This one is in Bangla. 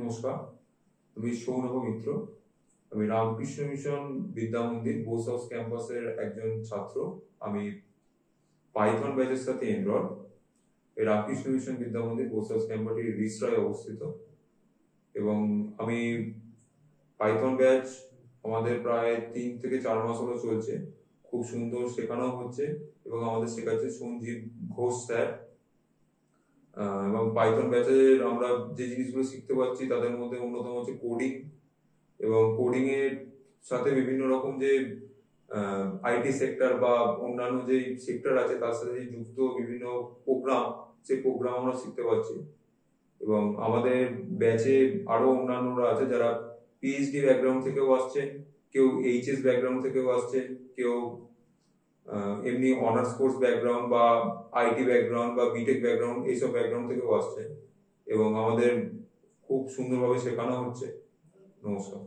নমস্কার, আমি সৌনভ মিত্র। আমি রামকৃষ্ণ মিশন বিদ্যা মন্দির বোস হাউস ক্যাম্পাসের একজন ছাত্র। আমি পাইথন ব্যাচের সাথে এনরোল। এই রামকৃষ্ণ মিশন বিদ্যা মন্দির বোস হাউস ক্যাম্পাসটি রিসরায় অবস্থিত এবং আমি পাইথন ব্যাচ আমাদের প্রায় 3 থেকে 4 মাস হলো চলছে। খুব সুন্দর শেখানো হচ্ছে এবং আমাদের শেখাচ্ছে সঞ্জীব ঘোষ স্যার। এবং পাইথন ব্যাচের আমরা যে জিনিসগুলো শিখতে পাচ্ছি তাদের মধ্যে অন্যতম হচ্ছে কোডিং, এবং কোডিং এর সাথে বিভিন্ন রকম যে আইটি সেক্টর বা অন্যান্য যে সেক্টর আছে তার সাথে যুক্ত বিভিন্ন প্রোগ্রাম, সেই প্রোগ্রাম আমরা শিখতে পাচ্ছি। এবং আমাদের ব্যাচে আরো অন্যান্যরা আছে যারা পিএইচডি ব্যাকগ্রাউন্ড থেকেও আসছে, কেউ এইচএস ব্যাকগ্রাউন্ড থেকেও আসছে, কেউ এমনি অনার্স কোর্স ব্যাকগ্রাউন্ড বা আইটি ব্যাকগ্রাউন্ড বা বিটেক ব্যাকগ্রাউন্ড এইসব ব্যাকগ্রাউন্ড থেকেও আসছে এবং আমাদের খুব সুন্দরভাবে শেখানো হচ্ছে। নমস্কার।